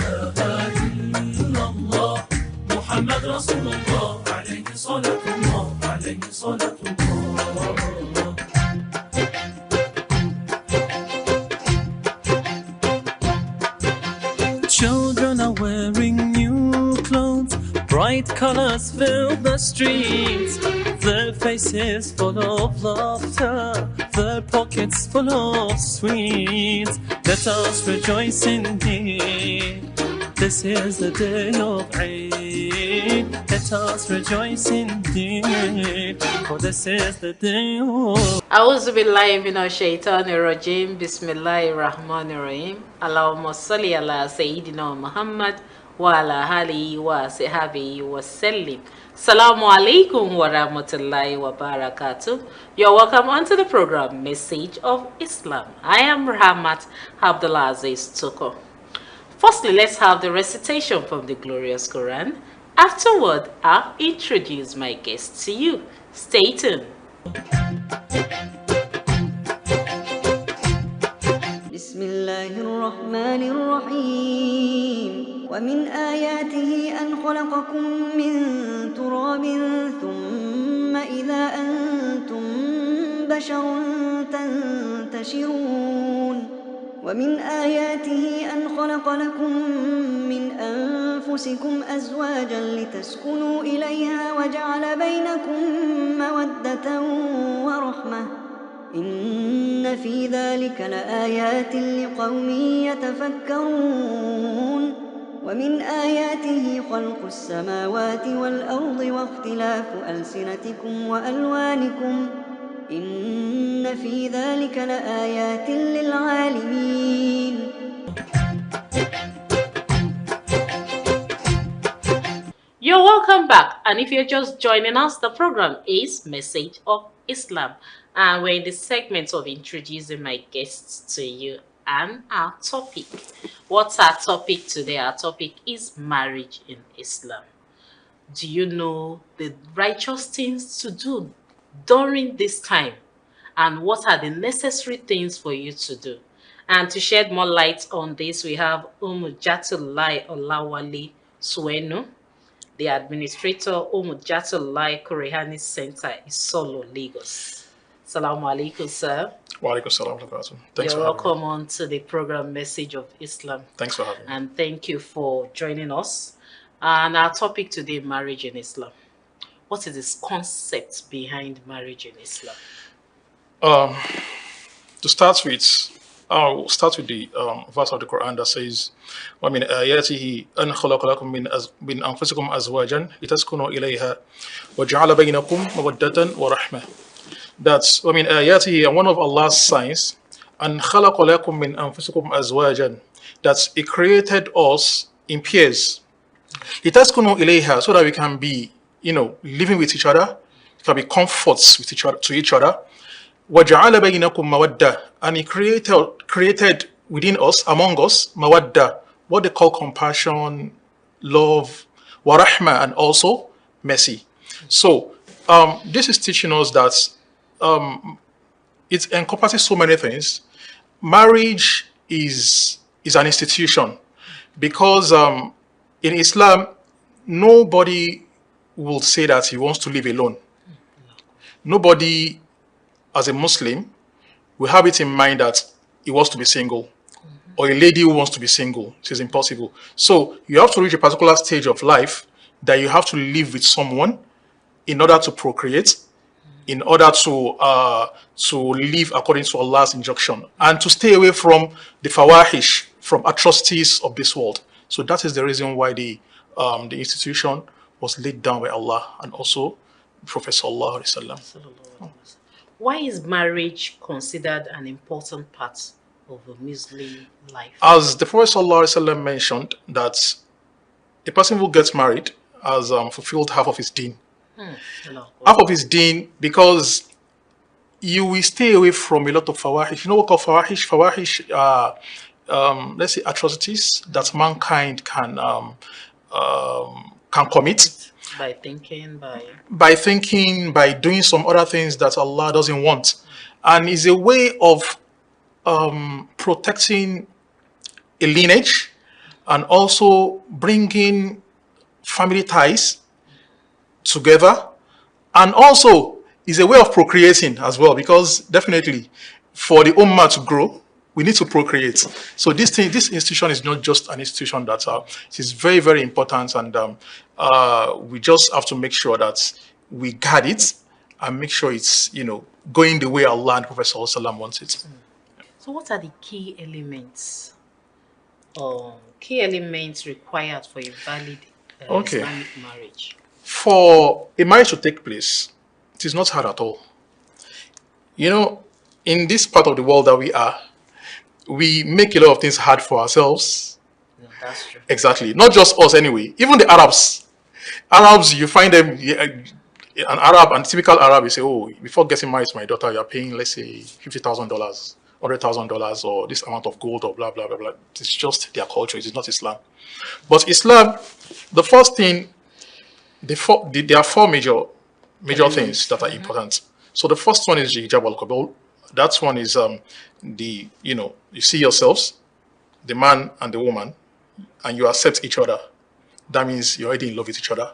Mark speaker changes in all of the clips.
Speaker 1: إله إلا الله محمد رسول الله عليه صلاة الله عليه صلاة الله. Children are wearing new clothes, bright colors fill the streets, their faces full of laughter, their pockets full of sweets. Let us rejoice indeed, this is the day of Eid. Let us rejoice indeed, for this is the day of
Speaker 2: أعوذ بالله من الشيطان الرجيم بسم الله الرحمن الرحيم اللهم صل على سيدنا محمد وعلى آله وصحبه وسلم. Assalamu alaikum wa rahmatullahi wa barakatuh. You're welcome onto the program Message of Islam. I am Rahmat Abdulaziz Toko. Firstly, let's have the recitation from the glorious Quran. Afterward, I'll introduce my guest to you. Stay tuned.
Speaker 3: بسم الله الرحمن الرحيم ومن آياته أن خلقكم من تراب ثم إذا أنتم بشر تنتشرون ومن آياته أن خلق لكم من أنفسكم أزواجا لتسكنوا إليها وجعل بينكم مودة ورحمة إن في ذلك لآيات لقوم يتفكرون ومن آياته خلق السماوات والأرض واختلاف ألسنتكم وألوانكم إن في ذلك لآيات للعالمين.
Speaker 2: You're welcome back, and if you're just joining us, the program is Message of Islam, and we're in the segment of introducing my guests to you and our topic. What's our topic today? Our topic is marriage in Islam. Do you know the righteous things to do during this time, and what are the necessary things for you to do? And to shed more light on this, we have Jatulai Olawale Suenu, the administrator, Jatulai Korehani Center, Isolo, Lagos. Assalamu alaikum, sir.
Speaker 4: Wa alaikum salam wa barakatuh. Thanks
Speaker 2: You're
Speaker 4: for having
Speaker 2: welcome
Speaker 4: me.
Speaker 2: on to the program Message of Islam.
Speaker 4: Thanks for having me.
Speaker 2: And thank you for joining us. And our topic today, marriage in Islam. What is this concept behind marriage in Islam?
Speaker 4: To start with, I'll start with the verse of the Quran that says, وَمِنْ آيَاتِهِ أَنْ خَلَقَ لَكُم مِّنْ أَنفُسِكُمْ أَزْوَاجًا لِتَسْكُنُوا إِلَيْهَا وَجَعَلَ بَيْنَكُم مَّوَدَّةً وَرَحْمَةً. That's وَمِنْ آيَاتِهِ, and one of Allah's signs, أَنْ خَلَقَ لَكُم مِّنْ أَنفُسِكُمْ أَزْوَاجًا, that He created us in pairs. لِتَسْكُنُوا إِلَيْهَا, so that we can be, living with each other, can be comforts with each other, to each other. وَجَعَلَ بَيْنَكُمْ مَوَدَّةً, and He created within us, among us, mawadda, what they call compassion, love, warahma, and also mercy. So this is teaching us that it encompasses so many things. Marriage is an institution, because in Islam, nobody will say that he wants to live alone. Nobody, as a Muslim, will have it in mind that he wants to be single, or a lady who wants to be single. It is impossible. So you have to reach a particular stage of life that you have to live with someone in order to procreate, in order to live according to Allah's injunction, and to stay away from the fawahish, from atrocities of this world. So that is the reason why the institution was laid down by Allah and also Prophet Sallallahu Alaihi Wasallam.
Speaker 2: Why is marriage considered an important part of a Muslim life?
Speaker 4: As the Prophet Sallallahu Alaihi Wasallam mentioned, that a person who gets married has fulfilled half of his deen. Half of his deen, because you will stay away from a lot of fawahish. You know what called fawahish? Fawahish, let's say atrocities that mankind can commit.
Speaker 2: By thinking,
Speaker 4: by doing some other things that Allah doesn't want. And is a way of protecting a lineage and also bringing family ties together, and also is a way of procreating as well, because definitely for the ummah to grow, we need to procreate. So this institution is not just an institution that it is very, very important, and we just have to make sure that we guard it and make sure it's going the way Allah and Prophet Sallallahu Alaihi Wasallam wants it.
Speaker 2: So what are the key elements required for a valid
Speaker 4: Okay.
Speaker 2: Islamic marriage?
Speaker 4: For a marriage to take place, it is not hard at all. In this part of the world that we are, we make a lot of things hard for ourselves.
Speaker 2: No, that's true.
Speaker 4: Exactly. Not just us anyway. Even the Arabs. Arabs, you find them, an Arab, and typical Arab, you say, oh, before getting married to my daughter, you're paying, let's say, $50,000, $100,000, or this amount of gold, or blah, blah, blah, blah. It's just their culture. It is not Islam. But Islam, the first thing, there are four major things that are important. So the first one is the hijab al-qabul. That one is you see yourselves, the man and the woman, and you accept each other. That means you're already in love with each other.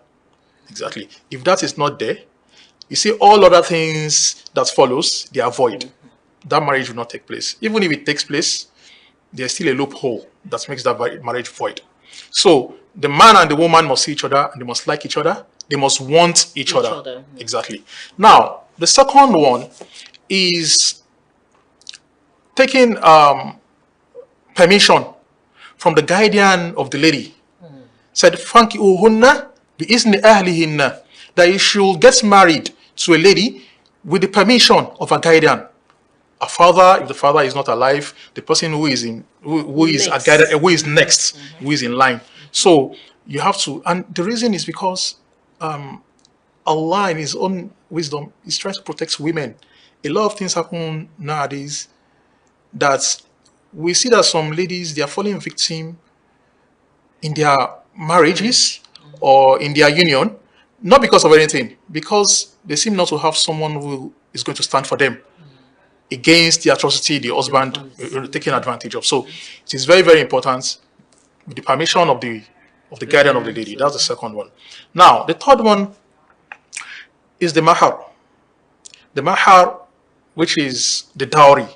Speaker 4: Exactly. If that is not there, you see all other things that follows, they are void. That marriage will not take place. Even if it takes place, there's still a loophole that makes that marriage void. So the man and the woman must see each other, and they must like each other. They must want each other. Exactly. Now, the second one is taking permission from the guardian of the lady. Said, "Fanki'uhunna bi'izni ahlihinna," that you should get married to a lady with the permission of a guardian. A father, if the father is not alive, the person who is next, who is in line. So you have to, and the reason is because Allah in His own wisdom is trying to protect women. A lot of things happen nowadays that we see that some ladies, they are falling victim in their marriages or in their union, not because of anything, because they seem not to have someone who is going to stand for them against the atrocity the husband taking advantage of. So it is very, very important with the permission of the guardian of the lady. That's the second one. Now, the third one is the mahar. The mahar, which is the dowry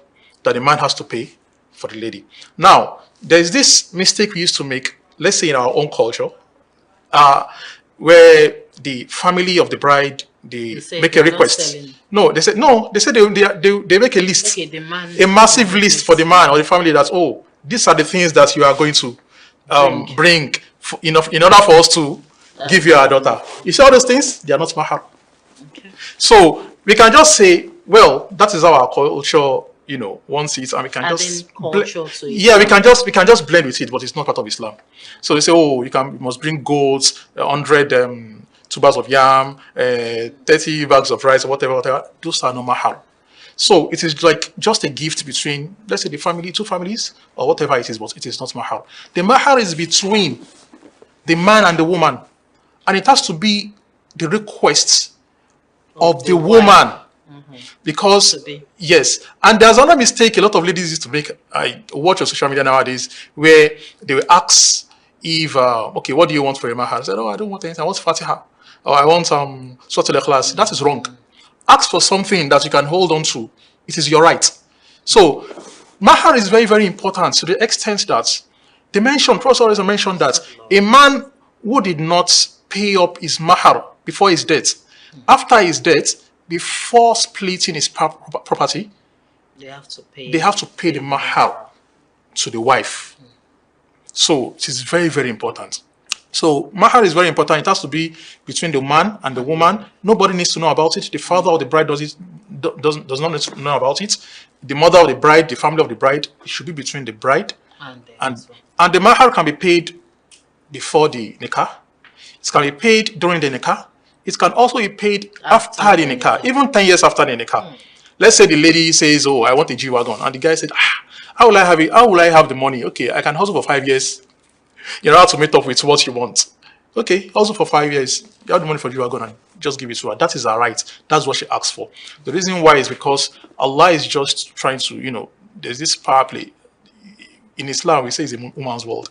Speaker 4: that the man has to pay for the lady. Now, there is this mistake we used to make, let's say in our own culture, where the family of the bride, they make a request. No, they say they make a list,
Speaker 2: Okay, the man,
Speaker 4: a massive list for the man or the family that, oh, these are the things that you are going to bring in order for us to give you our daughter. You see all those things? They are not mahar.
Speaker 2: Okay.
Speaker 4: So we can just say, well, that is how our culture, wants it, and we can just
Speaker 2: culture to it.
Speaker 4: yeah, we can just blend with it, but it's not part of Islam. So they say, oh, you must bring goats, 100 tubers of yam, 30 bags of rice, or whatever. Those are no mahar. So it is like just a gift between, let's say, two families, or whatever it is, but it is not mahar. The mahar is between the man and the woman, and it has to be the request of the woman. Because yes, and there's another mistake a lot of ladies used to make. I watch on social media nowadays where they will ask if okay, what do you want for your mahar? I said, oh, I don't want anything. I want Fatiha, or I want Suratul Ikhlas. That is wrong. Ask for something that you can hold on to. It is your right. So mahar is very, very important to the extent that Prophet always mentioned that a man who did not pay up his mahar before his death, after his death, before splitting his property,
Speaker 2: They have to pay
Speaker 4: the mahar to the wife. So it is very, very important. So mahar is very important. It has to be between the man and the woman. Nobody needs to know about it. The father of the bride does not need to know about it. The mother of the bride, the family of the bride, it should be between the bride and the mahar can be paid before the nikah. It can be paid during the nikah. It can also be paid after the nikah, even 10 years after the nikah. Let's say the lady says, oh, I want a G-Wagon. And the guy said, how will I have it? How will I have the money? Okay, I can hustle for 5 years. You know how to meet up with what you want. Okay, hustle for 5 years. You have the money for G-Wagon and just give it to her. That is her right. That's what she asked for. The reason why is because Allah is just trying to, there's this power play. In Islam, we say it's a woman's world.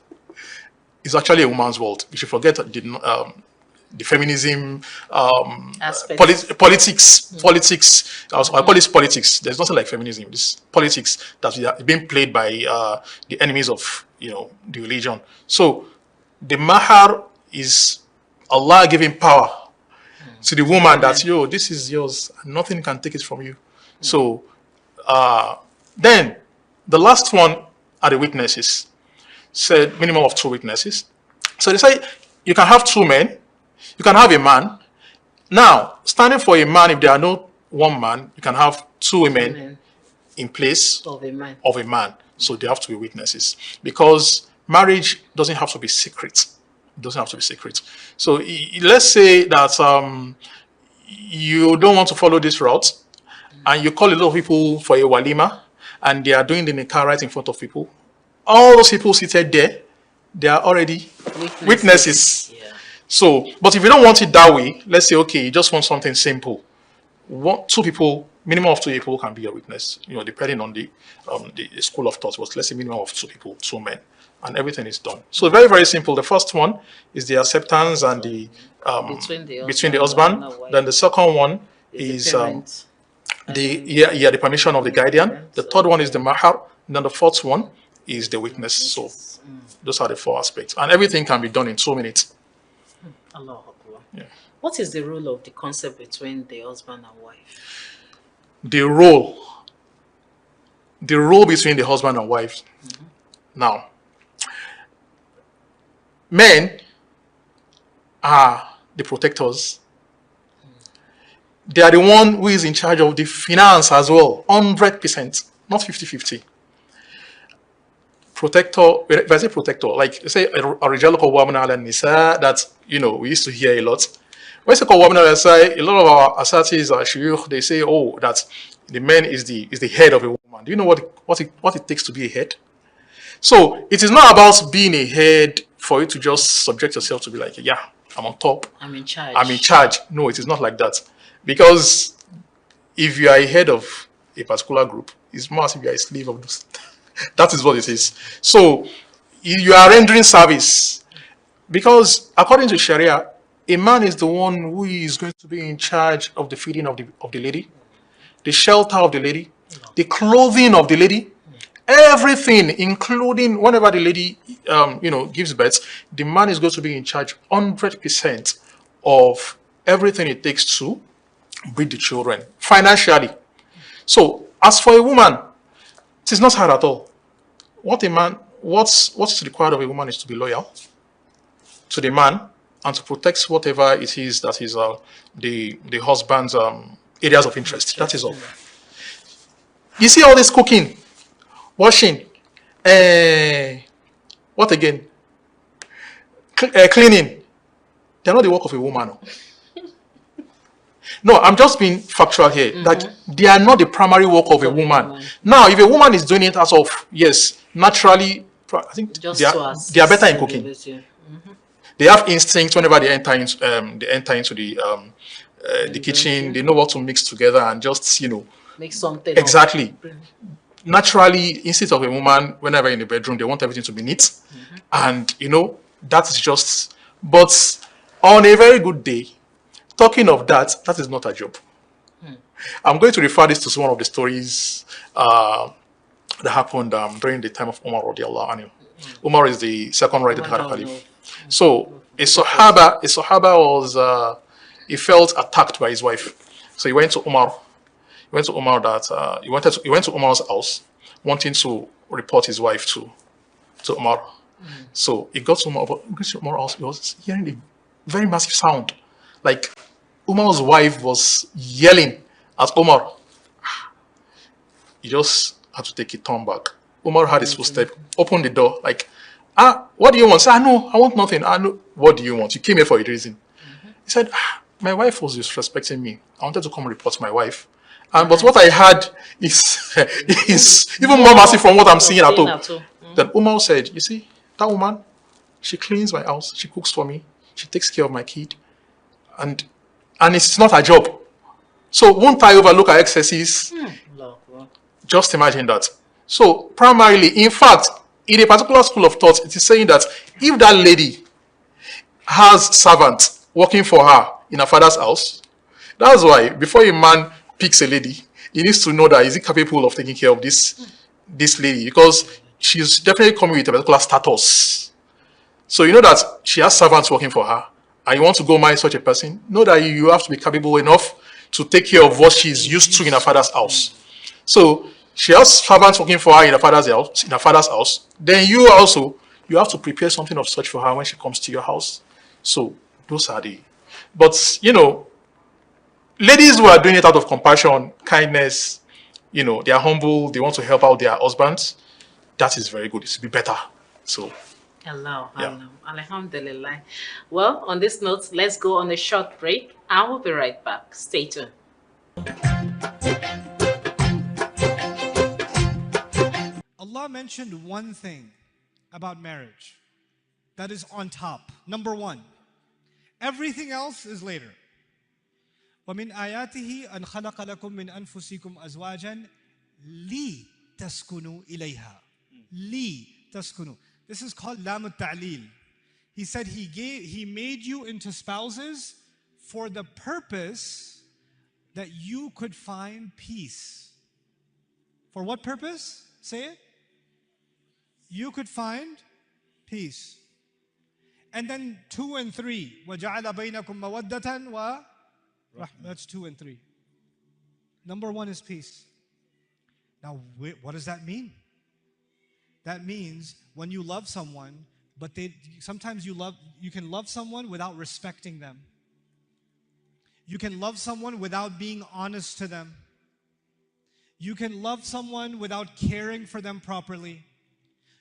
Speaker 4: is actually a woman's world. You should forget the feminism,
Speaker 2: Aspect.
Speaker 4: politics. I call this politics. There's nothing like feminism. This politics that is being played by the enemies of the religion. So the mahar is Allah giving power to the woman that this is yours, and nothing can take it from you. So then the last one are the witnesses. Said minimum of 2 witnesses. So they say you can have 2 men, you can have a man. Now, standing for a man, if there are no 1 man, you can have 2 women in place
Speaker 2: of a man.
Speaker 4: So they have to be witnesses, because marriage doesn't have to be secret. It doesn't have to be secret. So let's say that you don't want to follow this route, and you call a lot of people for a walima, and they are doing the nikah right in front of people. All those people seated there, they are already witnesses.
Speaker 2: Yeah.
Speaker 4: So, but if you don't want it that way, let's say, okay, you just want something simple. 2 people, minimum of 2 people can be a witness, depending on the school of thought. But let's say minimum of 2 people, 2 men, and everything is done. So very, very simple. The first one is the acceptance and the between the husband. Then the second one is the permission of the guardian. The third one is the mahar. And then the fourth one is the witness. So those are the 4 aspects, and everything can be done in 2 minutes.
Speaker 2: Allah Akbar.
Speaker 4: Yeah.
Speaker 2: What is the role of the concept between the husband and wife?
Speaker 4: The role between the husband and wife. Now, men are the protectors. They are the one who is in charge of the finance as well, 100%, not 50-50. Protector, if I say protector, like say الرجال قوامون على النساء, that we used to hear a lot. When I say قوامون على النساء, a lot of our asatis, shuyukh, they say, that the man is the head of a woman. Do you know what it takes to be a head? So it is not about being a head for you to just subject yourself to be like, yeah, I'm on top,
Speaker 2: I'm in
Speaker 4: charge. No, it is not like that. Because if you are a head of a particular group, it's more as if you are a slave of those. That is what it is. So you are rendering service, because according to Sharia, a man is the one who is going to be in charge of the feeding of the lady, the shelter of the lady, the clothing of the lady, everything, including whenever the lady gives birth. The man is going to be in charge 100% of everything it takes to breed the children financially. So as for a woman, it is not hard at all. What's required of a woman is to be loyal to the man and to protect whatever it is that is the husband's areas of interest. That is all. You see all this cooking, washing, what again? Cleaning. They're not the work of a woman. No, I'm just being factual here. That they are not the primary work of a woman. Now, if a woman is doing it as of, naturally, I think they are better in cooking. They have instincts whenever they enter into the kitchen. They know what to mix together and just
Speaker 2: make something
Speaker 4: exactly. Naturally, instinct of a woman, whenever in the bedroom, they want everything to be neat, and that is just. But on a very good day, talking of that is not a job. I'm going to refer this to one of the stories that happened during the time of Umar radiallahu anhu. Umar is the second right hand caliph. So a Sahaba was he felt attacked by his wife. So he went to Umar. He went to Umar's house, wanting to report his wife to Umar. So he got to Umar's house. He was hearing a very massive sound, like Umar's wife was yelling at Umar. He just had to take a turn back. Umar had his footstep, opened the door, like, what do you want? He said, no, I want nothing. No. What do you want? You came here for a reason. He said, my wife was disrespecting me. I wanted to come report my wife. But what I had is even more massive from what I'm seeing at home. Then Umar said, you see, that woman, she cleans my house, she cooks for me, she takes care of my kid, and it's not her job. So won't I overlook her excesses? Just imagine that. So primarily, in fact, in a particular school of thought, it is saying that if that lady has servants working for her in her father's house, that's why before a man picks a lady, he needs to know that is he capable of taking care of this lady, because she's definitely coming with a particular status. So you know that she has servants working for her, and you want to go marry such a person, know that you have to be capable enough to take care of what she's used to in her father's house. So she has servants working for her in her father's house. Then you also, you have to prepare something of such for her when she comes to your house. So those are the, but ladies who are doing it out of compassion, kindness, they are humble, they want to help out their husbands. That is very good. It should be better. So
Speaker 2: Hello,
Speaker 4: yeah.
Speaker 2: hello. Alhamdulillah. Well, on this note, let's go on a short break. I will be right back. Stay tuned.
Speaker 5: Allah mentioned one thing about marriage that is on top. Number one. Everything else is later. وَمِنْ آيَاتِهِ أَنْ خَلَقَ لَكُم مِّنْ أَنفُسِكُمْ أَزْوَاجًا لِتَسْكُنُوا إِلَيْهَا. لِتَسْكُنُوا. This is called lam al-ta'lil. He said he made you into spouses for the purpose that you could find peace. For what purpose? Say it. You could find peace. And then 2 and 3. وَجَعَلَ بَيْنَكُمْ مَوَدَّةً وَرَحْمَةً. That's 2 and 3. Number 1 is peace. Now, what does that mean? That means when you love someone, but sometimes you can love someone without respecting them. You can love someone without being honest to them. You can love someone without caring for them properly.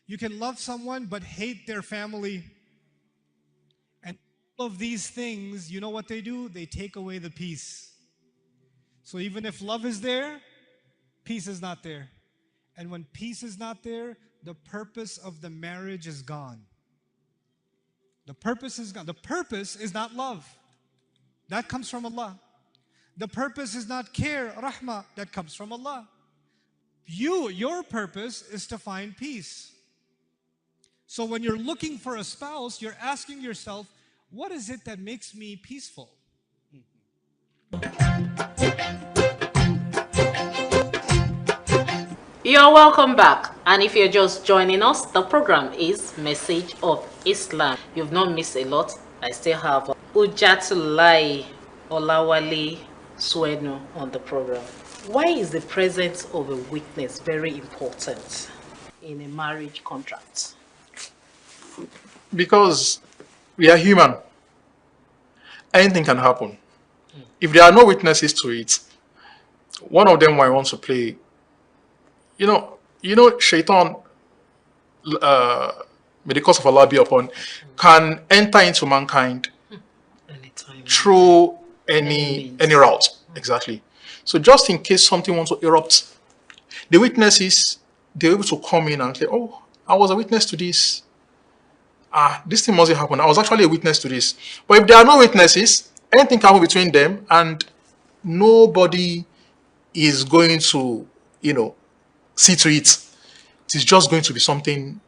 Speaker 5: You can love someone but hate their family. And all of these things, you know what they do? They take away the peace. So even if love is there, peace is not there. And when peace is not there, the purpose of the marriage is gone. The purpose is gone. The purpose is not love. That comes from Allah. The purpose is not care, rahmah. That comes from Allah. Your purpose is to find peace. So when you're looking for a spouse, you're asking yourself, what is it that makes me peaceful?
Speaker 2: You're welcome back. And if you're just joining us, the program is Message of Islam. You've not missed a lot. I still have Ujatulai Olawale Sueno on the program. Why is the presence of a witness very important in a marriage contract?
Speaker 4: Because we are human. Anything can happen. If there are no witnesses to it, one of them might want to play. Shaitan, may the curse of Allah be upon, can enter into mankind
Speaker 2: Anytime.
Speaker 4: through any route. Exactly. So just in case something wants to erupt, the witnesses, they're able to come in and say, oh, I was a witness to this. This thing mustn't happen. I was actually a witness to this. But if there are no witnesses, anything can happen between them and nobody is going to, see to it. It is just going to be something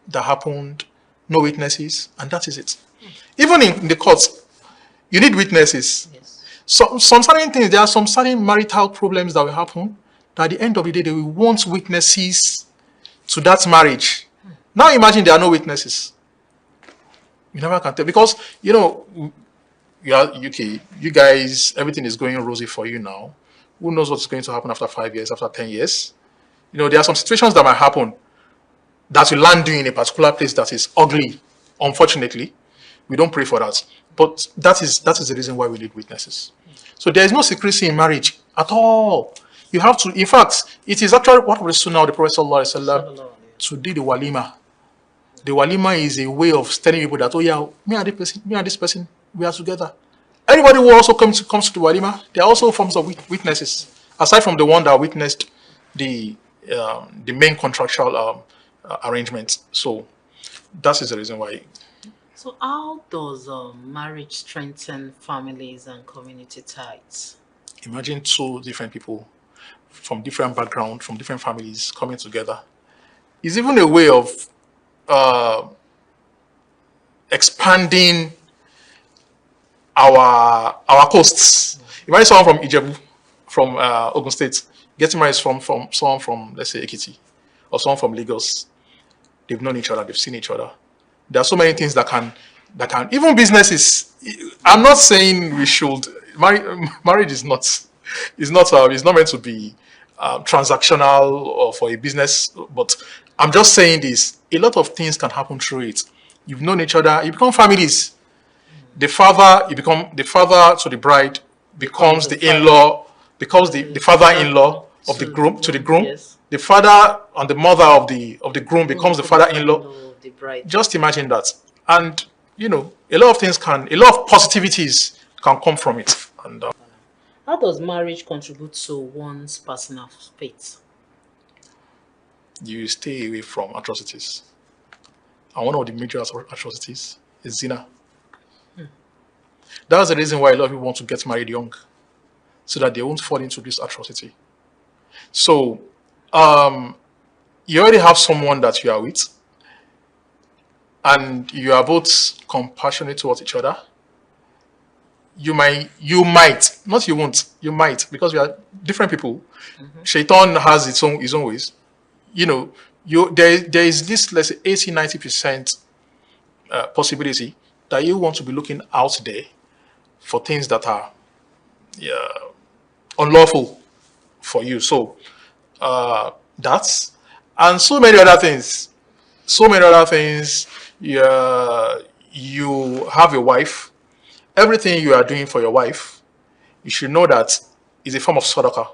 Speaker 4: that happened, no witnesses, and that is it. Even in the courts, you need witnesses.
Speaker 2: Yes.
Speaker 4: So some certain things, there are some certain marital problems that will happen, that at the end of the day, they will want witnesses to that marriage. Now imagine there are no witnesses. You never can tell, because, you guys, everything is going rosy for you now. Who knows what's going to happen after 5 years, after 10 years? There are some situations that might happen that will land you in a particular place that is ugly. Unfortunately, we don't pray for that. But that is the reason why we need witnesses. So there is no secrecy in marriage at all. You have to, in fact, it is actually what we see now, the Prophet ﷺ, to do the walima. The walima is a way of telling people that, oh yeah, me and this person, we are together. Anybody who also comes to the walima, there are also forms of witnesses, aside from the one that witnessed the main contractual arrangements. So that is the reason why.
Speaker 2: So how does marriage strengthen families and community ties?
Speaker 4: Imagine 2 different people from different backgrounds, from different families coming together. It's even a way of uh, expanding our coasts. Imagine someone from Ijebu, from Ogun State, getting married from someone from, let's say, Ekiti, or someone from Lagos. They've known each other, they've seen each other. There are so many things that can even businesses. I'm not saying we should marriage is not meant to be transactional or for a business, but I'm just saying this: a lot of things can happen through it. You've known each other, you become families. The father to the bride becomes the in-law, becomes the father-in-law of the groom to the groom.
Speaker 2: Yes.
Speaker 4: The father and the mother of the groom becomes the father-in-law.
Speaker 2: Of the bride.
Speaker 4: Just imagine that. And a lot of positivities can come from it. And
Speaker 2: How does marriage contribute to one's personal faith?
Speaker 4: you stay away from atrocities. And one of the major atrocities is zina. That's the reason why a lot of people want to get married young, so that they won't fall into this atrocity. So, you already have someone that you are with, and you are both compassionate towards each other. You might, not you won't, you might, because we are different people. Shaitan has its own ways. There is this, let's say, 80-90% possibility that you want to be looking out there for things that are unlawful for you. So that's, and so many other things. You have a wife. Everything you are doing for your wife, you should know that is a form of sadaqah,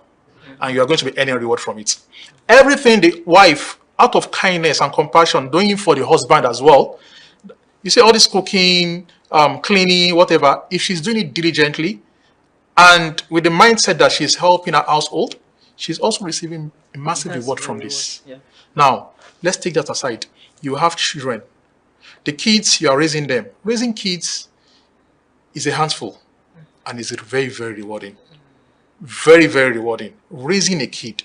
Speaker 4: and you are going to be earning a reward from it. Everything the wife, out of kindness and compassion, doing for the husband as well. You see all this cooking, cleaning, whatever. If she's doing it diligently and with the mindset that she's helping her household, she's also receiving a massive reward from this.
Speaker 2: Yeah.
Speaker 4: Now, let's take that aside. You have children. The kids, you are raising them. Raising kids is a handful, and it's very, very rewarding. Very, very rewarding. Raising a kid,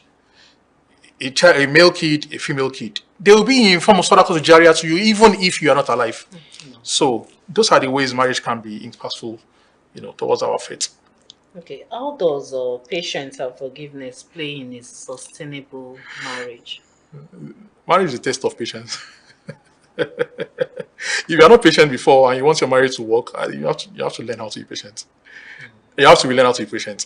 Speaker 4: a male kid, a female kid, they will be in form of sadaqah jariyah to you, even if you are not alive. So those are the ways marriage can be impactful, towards our faith.
Speaker 2: Okay, how does patience and forgiveness play in a sustainable marriage?
Speaker 4: Marriage is a test of patience. If you are not patient before and you want your marriage to work, you have to learn how to be patient. You have to learn how to be patient.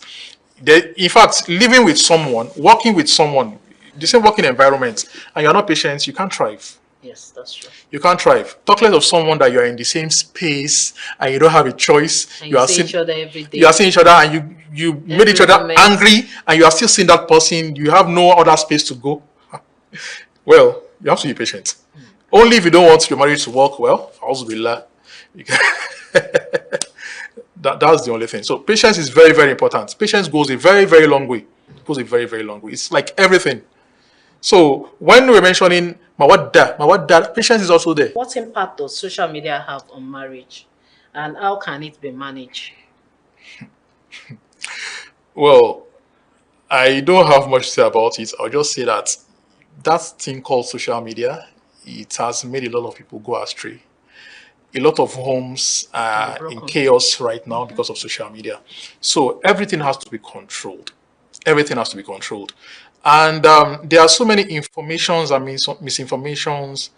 Speaker 4: In fact, living with someone, working with someone, the same working environment, and you're not patient, you can't thrive.
Speaker 2: Yes, that's true.
Speaker 4: You can't thrive. Talk less of someone that you're in the same space and you don't have a choice.
Speaker 2: And you see each other every day.
Speaker 4: You are seeing each other and you made each other
Speaker 2: moment.
Speaker 4: angry, and you are still seeing that person. You have no other space to go. Well, you have to be patient. Only if you don't want your marriage to work well, auzubillah. That's the only thing. So patience is very, very important. Patience goes a very, very long way. It goes a very, very long way. It's like everything. So when we're mentioning mawadda, patience is also there.
Speaker 2: What impact does social media have on marriage, and how can it be managed?
Speaker 4: Well, I don't have much to say about it. I'll just say that thing called social media, it has made a lot of people go astray. A lot of homes are in chaos right now because of social media. So everything has to be controlled. Everything has to be controlled. And there are so many informations and misinformations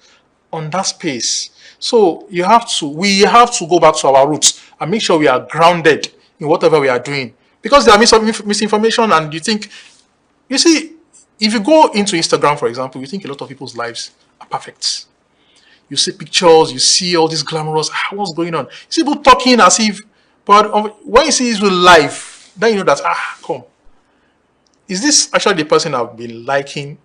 Speaker 4: on that space. So we have to go back to our roots and make sure we are grounded in whatever we are doing. Because there are misinformation, and you see, if you go into Instagram, for example, you think a lot of people's lives are perfect. You see pictures, you see all this glamorous, what's going on? You see people talking as if, but when you see his real life, then you know that, come. Is this actually the person I've been liking,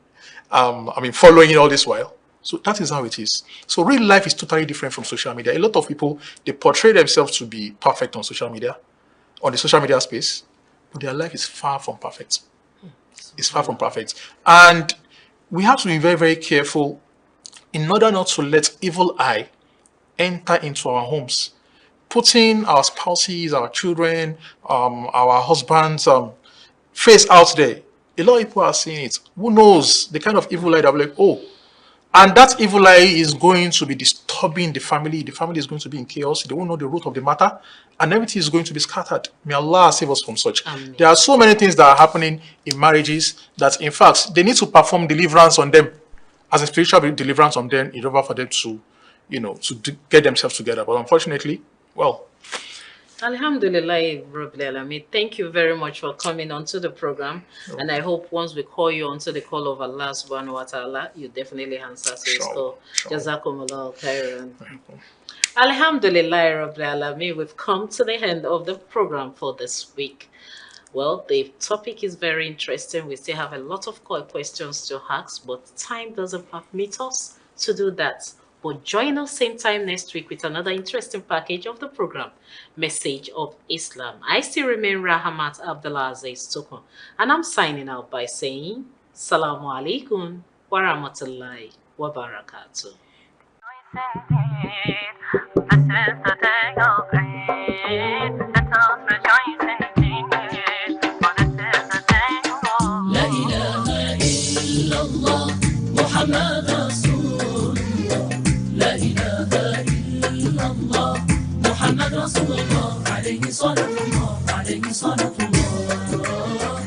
Speaker 4: following all this while? So that is how it is. So real life is totally different from social media. A lot of people, they portray themselves to be perfect on social media, on the social media space, but their life is far from perfect. It's far from perfect. And we have to be very, very careful in order not to let evil eye enter into our homes, putting our spouses, our children, our husbands, face out there. A lot of people are seeing it. Who knows the kind of evil eye that will be like, oh, And that evil eye is going to be disturbing the family. The family is going to be in chaos. They won't know the root of the matter. And everything is going to be scattered. May Allah save us from such.
Speaker 2: Amen.
Speaker 4: There are so many things that are happening in marriages that, in fact, they need to perform deliverance on them, as a spiritual deliverance on them, in order for them to, get themselves together. But unfortunately, well,
Speaker 2: Alhamdulillah, Rabbil Alameen. Thank you very much for coming onto the program. And I hope once we call you onto the call of Allah subhanahu wa ta'ala, you definitely answer to his call. Jazakumullah khairan. Alhamdulillah, Rabbil Alameen. We've come to the end of the program for this week. Well, the topic is very interesting. We still have a lot of questions to ask, but time doesn't permit us to do that. But join us same time next week with another interesting package of the program, Message of Islam. I still remain Rahamat Abdulaziz Tokon, and I'm signing out by saying Salamu Alaikum wa rahmatullahi wa barakatuh. This is the day of Eid. Let us rejoice indeed. For this is the day of La ilaha illallah Muhammad Rasulullah. La ilaha illallah Muhammad Rasulullah. Alayhi salatullah, alayhi salatullah.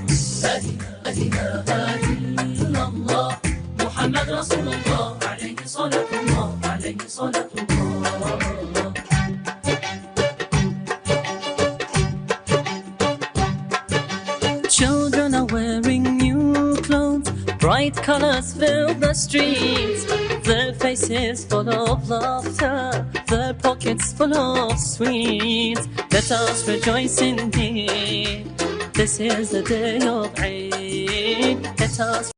Speaker 2: La ilaha illallah Muhammad Rasulullah. Alayhi salatullah, alayhi salatullah.
Speaker 1: Children are wearing new clothes, bright colors fill the streets. Their faces full of laughter, their pockets full of sweets. Let us rejoice indeed. This is the day of Eid. Let us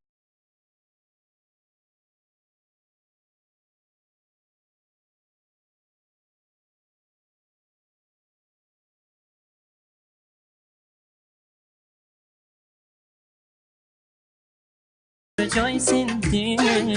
Speaker 1: rejoice indeed.